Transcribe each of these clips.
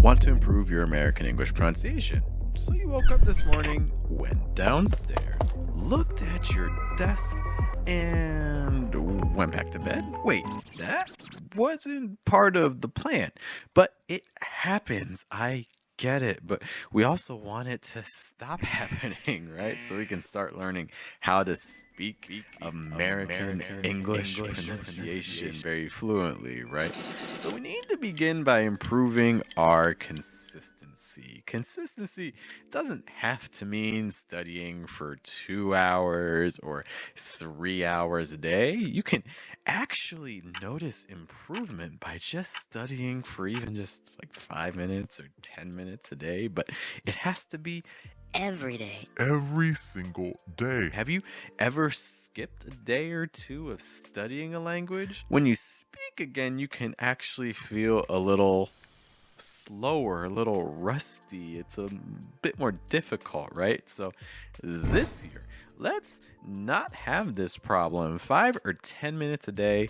want to improve your American English pronunciation. So you woke up this morning, went downstairs, looked at your desk, and went back to bed. Wait, that wasn't part of the plan, but it happens. I get it, but we also want it to stop happening, right? So we can start learning how to speak American English pronunciation very fluently, right? So we need to begin by improving our consistency. Consistency doesn't have to mean studying for 2 hours or 3 hours a day. You can actually notice improvement by just studying for even just like 5 minutes or 10 minutes a day, but it has to be every day. Every single day. Have you ever skipped a day or two of studying a language? When you speak again, you can actually feel a little slower, a little rusty. It's a bit more difficult, right? So this year, let's not have this problem. 5 or 10 minutes a day,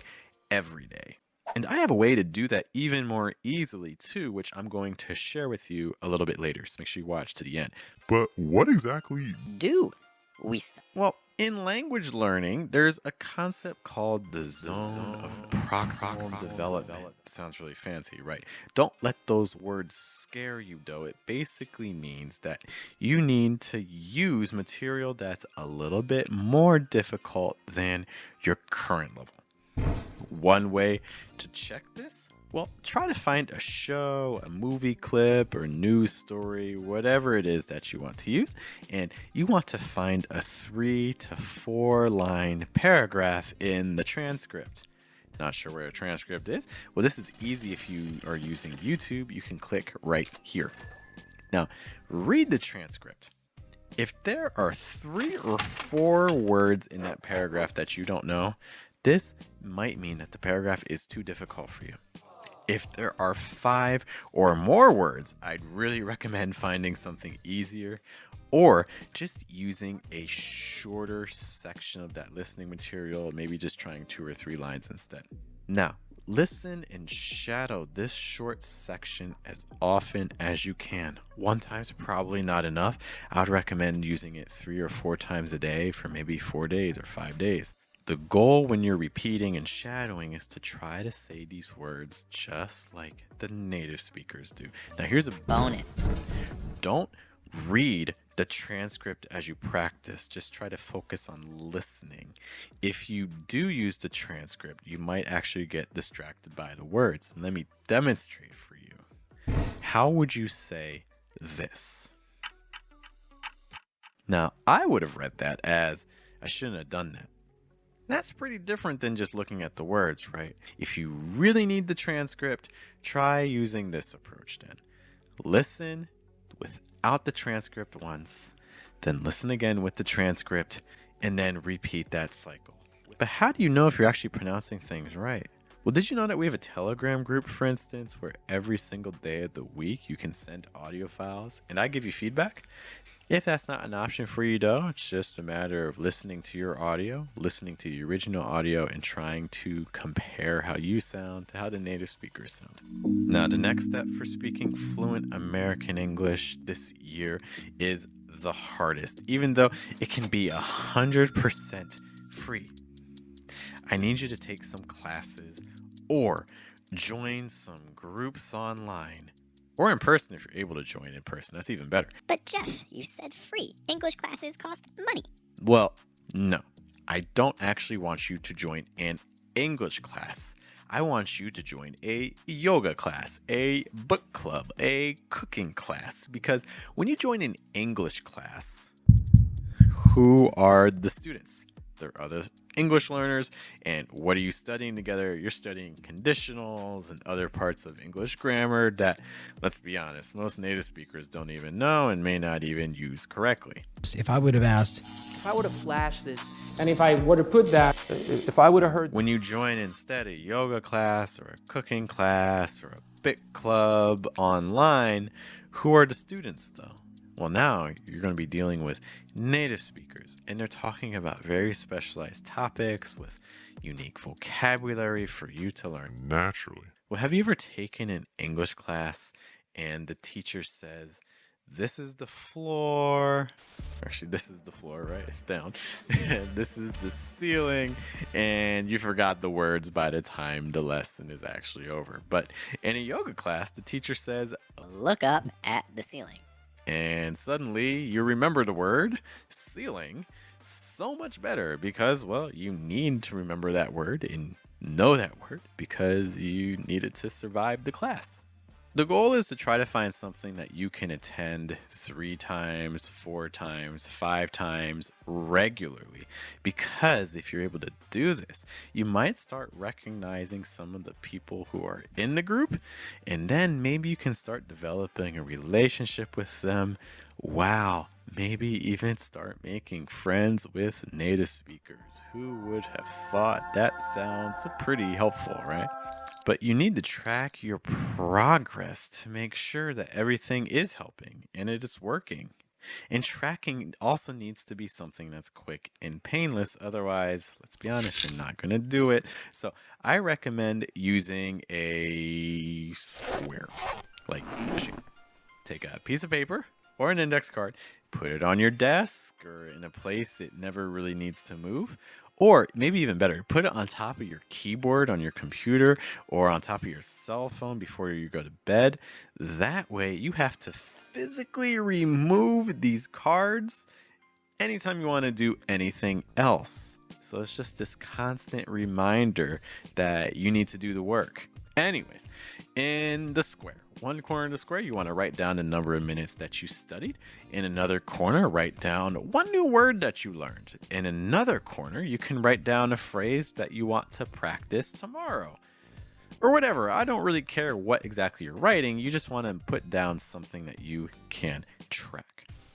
every day. And I have a way to do that even more easily too, which I'm going to share with you a little bit later. So make sure you watch to the end. But what exactly Do we study? Well, in language learning, there's a concept called the zone of proximal development. Sounds really fancy, right? Don't let those words scare you, though. It basically means that you need to use material that's a little bit more difficult than your current level. One way to check this? Well, try to find a show, a movie clip, or news story, whatever it is that you want to use, and you want to find a 3 to 4 line paragraph in the transcript. Not sure where a transcript is? Well, this is easy if you are using YouTube. You can click right here. Now, read the transcript. If there are 3 or 4 words in that paragraph that you don't know, this might mean that the paragraph is too difficult for you. If there are 5 or more words, I'd really recommend finding something easier or just using a shorter section of that listening material, maybe just trying 2 or 3 lines instead. Now, listen and shadow this short section as often as you can. 1 time's probably not enough. I would recommend using it 3 or 4 times a day for maybe 4 days or 5 days. The goal when you're repeating and shadowing is to try to say these words just like the native speakers do. Now here's a Bonus. Don't read the transcript as you practice. Just try to focus on listening. If you do use the transcript, you might actually get distracted by the words. Let me demonstrate for you. How would you say this? Now, I would have read that as, I shouldn't have done that. That's pretty different than just looking at the words, right? If you really need the transcript, try using this approach then. Listen without the transcript once, then listen again with the transcript, and then repeat that cycle. But how do you know if you're actually pronouncing things right? Well, did you know that we have a Telegram group, for instance, where every single day of the week you can send audio files and I give you feedback? If that's not an option for you, though, it's just a matter of listening to your audio, listening to the original audio, and trying to compare how you sound to how the native speakers sound. Now, the next step for speaking fluent American English this year is the hardest, even though it can be 100% free. I need you to take some classes or join some groups online. Or in person if you're able to join in person. That's even better. But Geoff, you said free. English classes cost money. Well, no. I don't actually want you to join an English class. I want you to join a yoga class, a book club, a cooking class. Because when you join an English class, who are the students? They're other English learners. And what are you studying together? You're studying conditionals and other parts of English grammar that, let's be honest, most native speakers don't even know and may not even use correctly. If I would have asked, If I would have flashed this, And if I would have put that, if I would have heard When you join instead a yoga class or a cooking class or a book club online, who are the students though? Well, now you're going to be dealing with native speakers, and they're talking about very specialized topics with unique vocabulary for you to learn. naturally? Well, have you ever taken an English class and the teacher says, this is the floor. Actually, this is the floor, right? It's down. And this is the ceiling. And you forgot the words by the time the lesson is actually over. But in a yoga class, the teacher says, Look up at the ceiling. and suddenly you remember the word ceiling so much better because, well, you need to remember that word and know that word because you need it to survive the class. The goal is to try to find something that you can attend 3 times, 4 times, 5 times regularly. Because if you're able to do this, you might start recognizing some of the people who are in the group, and then maybe you can start developing a relationship with them. Wow, maybe even start making friends with native speakers. Who would have thought? That sounds pretty helpful, right? But you need to track your progress to make sure that everything is helping and it is working. And tracking also needs to be something that's quick and painless. Otherwise, let's be honest, you're not going to do it. So I recommend using a square, like machine. Take a piece of paper or an index card, put it on your desk or in a place it never really needs to move. Or maybe even better, put it on top of your keyboard on your computer or on top of your cell phone before you go to bed. That way you have to physically remove these cards anytime you want to do anything else. So it's just this constant reminder that you need to do the work. Anyways, in the square, one corner of the square, you want to write down the number of minutes that you studied. In another corner, write down one new word that you learned. In another corner, you can write down a phrase that you want to practice tomorrow. Or whatever. I don't really care what exactly you're writing. You just want to put down something that you can track.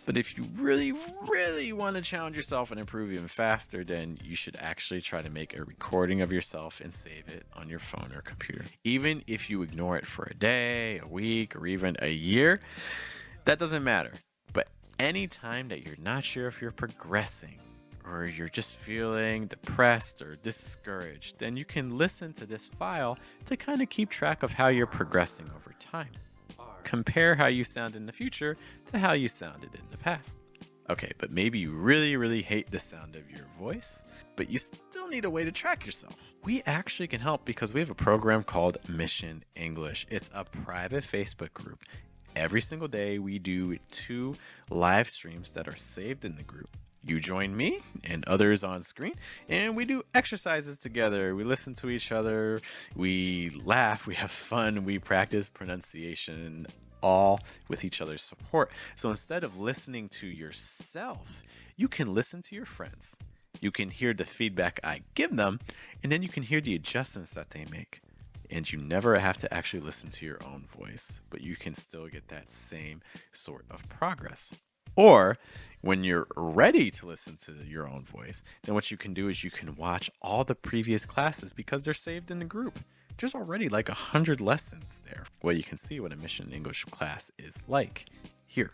But if you really, really want to challenge yourself and improve even faster, then you should actually try to make a recording of yourself and save it on your phone or computer. Even if you ignore it for a day, a week, or even a year, that doesn't matter. But any time that you're not sure if you're progressing, or you're just feeling depressed or discouraged, then you can listen to this file to kind of keep track of how you're progressing over time. Compare how you sound in the future to how you sounded in the past. Okay, but maybe you really, really hate the sound of your voice, but you still need a way to track yourself. We actually can help because we have a program called Mission English. It's a private Facebook group. Every single day, we do 2 live streams that are saved in the group. You join me and others on screen, and we do exercises together. We listen to each other, we laugh, we have fun, we practice pronunciation, all with each other's support. So instead of listening to yourself, you can listen to your friends. You can hear the feedback I give them, and then you can hear the adjustments that they make. And you never have to actually listen to your own voice, but you can still get that same sort of progress. Or when you're ready to listen to your own voice, then what you can do is you can watch all the previous classes because they're saved in the group. There's already like 100 lessons there. Well, you can see what a Mission English class is like here.